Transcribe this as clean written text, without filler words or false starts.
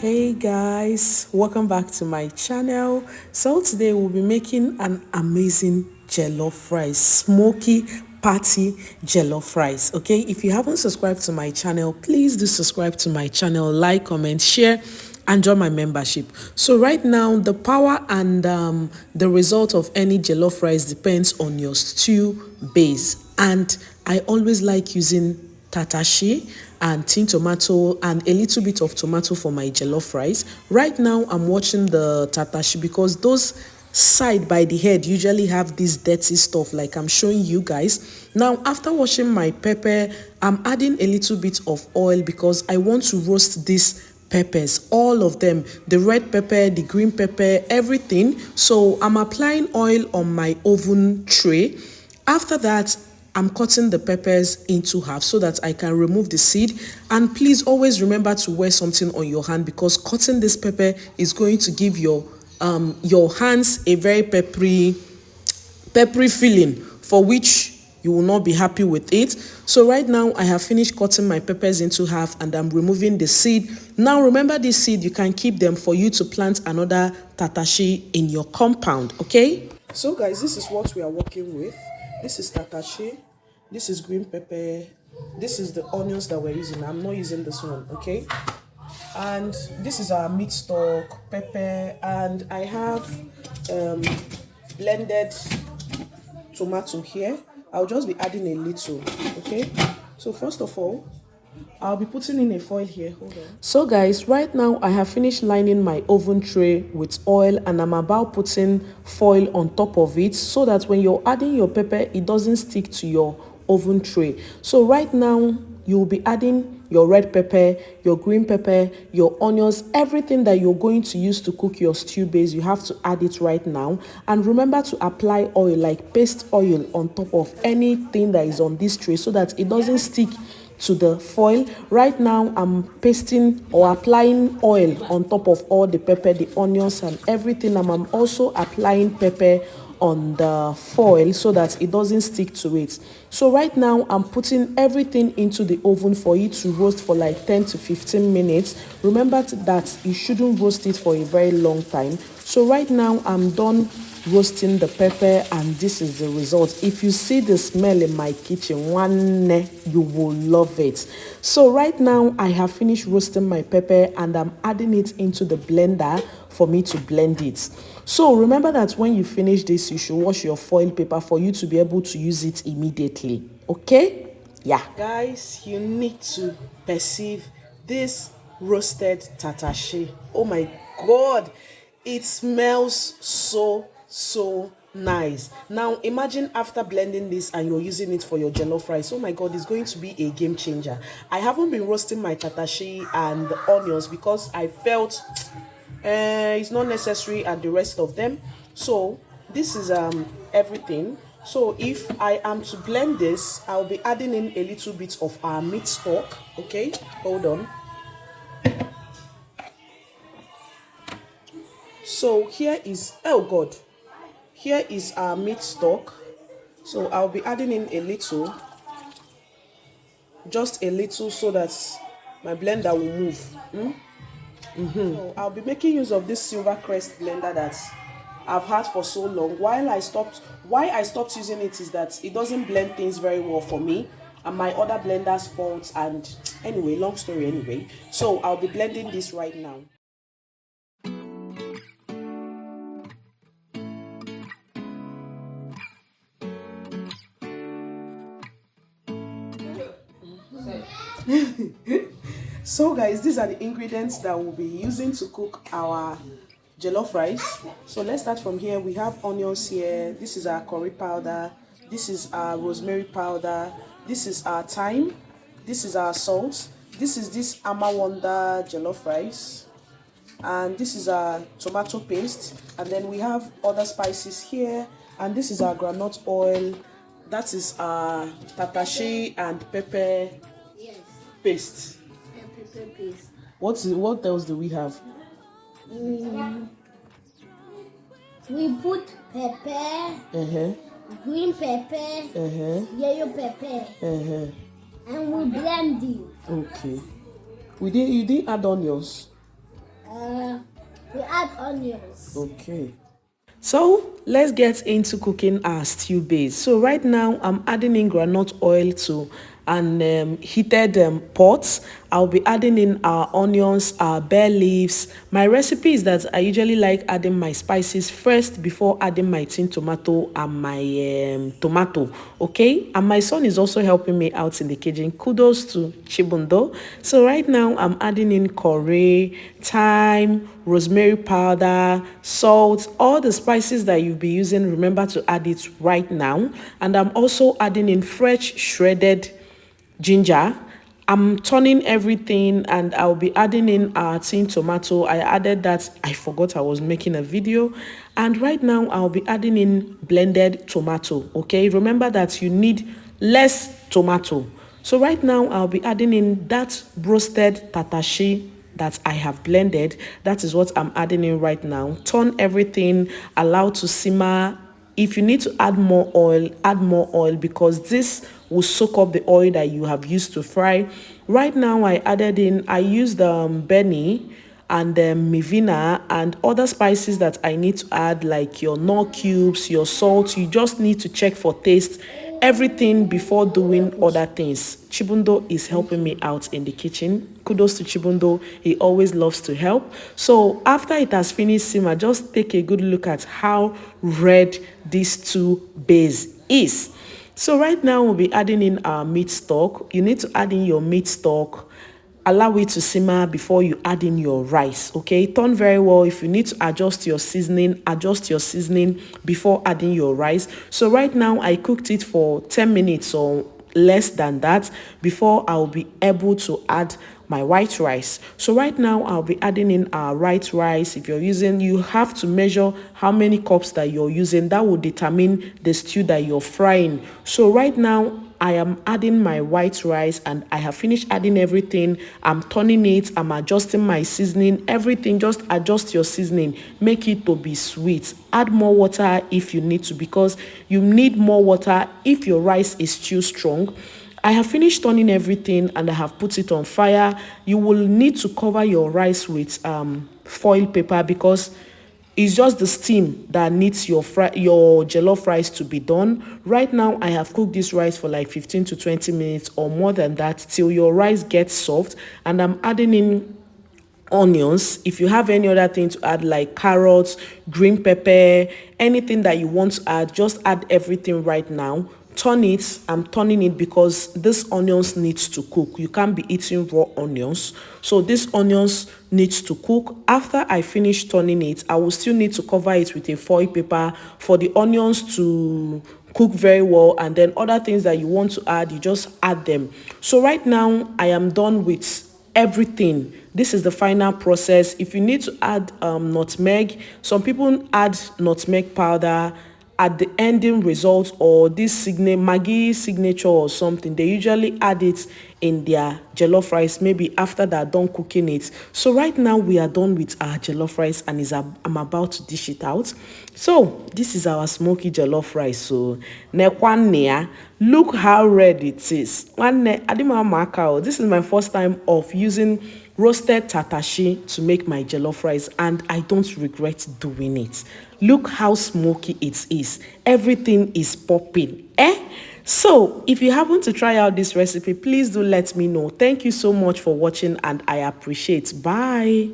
Hey guys, welcome back to my channel. So today we'll be making an amazing jollof rice, smoky patty jollof rice. Okay, if you haven't subscribed to my channel, please do subscribe to my channel, like, comment, share, and join my membership. So right now the power and the result of any jollof rice depends on your stew base, and I always like using tatashi and tin tomato and a little bit of tomato for my jollof rice. Right now I'm watching the tatashi because those side by the head usually have this dirty stuff like I'm showing you guys. Now after washing my pepper, I'm adding a little bit of oil because I want to roast these peppers, all of them, the red pepper, the green pepper, everything. So I'm applying oil on my oven tray. After that, I'm cutting the peppers into half so that I can remove the seed. And please always remember to wear something on your hand because cutting this pepper is going to give your hands a very peppery feeling for which you will not be happy with it. So right now I have finished cutting my peppers into half and I'm removing the seed. Now remember, this seed, you can keep them for you to plant another tatashi in your compound. Okay, so guys, this is what we are working with. This is tatashi, this is green pepper, this is the onions that we're using. I'm not using this one, okay? And this is our meat stock, pepper, and I have blended tomato here. I'll just be adding a little, okay? So first of all, I'll be putting in a foil here. Hold on. So guys, right now I have finished lining my oven tray with oil and I'm about putting foil on top of it so that when you're adding your pepper, it doesn't stick to your oven tray. So right now you'll be adding your red pepper, your green pepper, your onions, everything that you're going to use to cook your stew base. You have to add it right now. And remember to apply oil, like paste oil on top of anything that is on this tray so that it doesn't stick to the foil. Right now I'm pasting or applying oil on top of all the pepper, the onions and everything. And I'm also applying pepper on the foil so that it doesn't stick to it. So right now I'm putting everything into the oven for it to roast for like 10 to 15 minutes. Remember that you shouldn't roast it for a very long time. So right now I'm done roasting the pepper and this is the result. If you see the smell in my kitchen, you will love it. So right now I have finished roasting my pepper and I'm adding it into the blender for me to blend it. So remember that when you finish this, you should wash your foil paper for you to be able to use it immediately. Okay? Yeah. Guys, you need to perceive this roasted tatashi. Oh my God. It smells so nice. Now imagine after blending this and you're using it for your jollof rice. Oh my God, it's going to be a game changer. I haven't been roasting my tatashi and the onions because I felt it's not necessary and the rest of them. So this is everything. So if I am to blend this, I'll be adding in a little bit of our meat stock. Okay, hold on. So here is, oh God, here is our meat stock. So I'll be adding in a little, just a little, so that my blender will move. So I'll be making use of this silver crest blender that I've had for so long. Why I stopped using it is that it doesn't blend things very well for me, and my other blenders fault. And anyway, long story anyway. So I'll be blending this right now. So guys, these are the ingredients that we'll be using to cook our jollof rice. So let's start from here. We have onions here. This is our curry powder. This is our rosemary powder. This is our thyme. This is our salt. This is this Ama Wonder jollof rice. And this is our tomato paste. And then we have other spices here. And this is our groundnut oil. That is our tatashi and pepper paste. What else do we have? We put pepper, green pepper, yellow pepper, and we blend it. Okay. You didn't add onions? we add onions. Okay. So let's get into cooking our stew base. So right now I'm adding in groundnut oil to an heated pot. I'll be adding in our onions, our bay leaves. My recipe is that I usually like adding my spices first before adding my tin tomato and my tomato. Okay, and my son is also helping me out in the kitchen. Kudos to Chibundo. So right now I'm adding in curry, thyme, rosemary powder, salt, all the spices that you'll be using. Remember to add it right now. And I'm also adding in fresh shredded ginger. I'm turning everything and I'll be adding in our tin tomato. I added that. I forgot I was making a video. And right now I'll be adding in blended tomato. Okay, remember that you need less tomato. So right now I'll be adding in that roasted tatashi that I have blended. That is what I'm adding in right now. Turn everything, allow to simmer. If you need to add more oil because this will soak up the oil that you have used to fry. Right now I used Benny and mivina and other spices that I need to add, like your knorr cubes, your salt. You just need to check for taste, everything before doing other things. Chibundo is helping me out in the kitchen. Kudos to Chibundo, he always loves to help. So after it has finished simmer, just take a good look at how red this stew base is. So right now we'll be adding in our meat stock. You need to add in your meat stock. Allow it to simmer before you add in your rice. Okay, turn very well. If you need to adjust your seasoning before adding your rice. So right now I cooked it for 10 minutes or less than that before I'll be able to add my white rice. So right now I'll be adding in our white rice. If you're using, you have to measure how many cups that you're using. That will determine the stew that you're frying. So right now I am adding my white rice and I have finished adding everything. I'm turning it, I'm adjusting my seasoning, everything. Just adjust your seasoning, make it to be sweet. Add more water if you need to, because you need more water if your rice is too strong. I have finished turning everything and I have put it on fire. You will need to cover your rice with foil paper because it's just the steam that needs your jollof rice to be done. Right now, I have cooked this rice for like 15 to 20 minutes or more than that till your rice gets soft. And I'm adding in onions. If you have any other thing to add, like carrots, green pepper, anything that you want to add, just add everything right now. Turn it. I'm turning it because this onions needs to cook. You can't be eating raw onions, so this onions needs to cook. After I finish turning it, I will still need to cover it with a foil paper for the onions to cook very well, and then other things that you want to add, you just add them. So right now I am done with everything. This is the final process. If you need to add nutmeg, some people add nutmeg powder at the ending result, or this Maggi signature or something. They usually add it in their jollof rice, maybe after they're done cooking it. So right now we are done with our jollof rice and I'm about to dish it out. So this is our smoky jollof rice. So look how red it is. This is my first time of using roasted tatashi to make my jollof rice and I don't regret doing it. Look how smoky it is. Everything is popping. So if you happen to try out this recipe, please do let me know. Thank you so much for watching and I appreciate. Bye.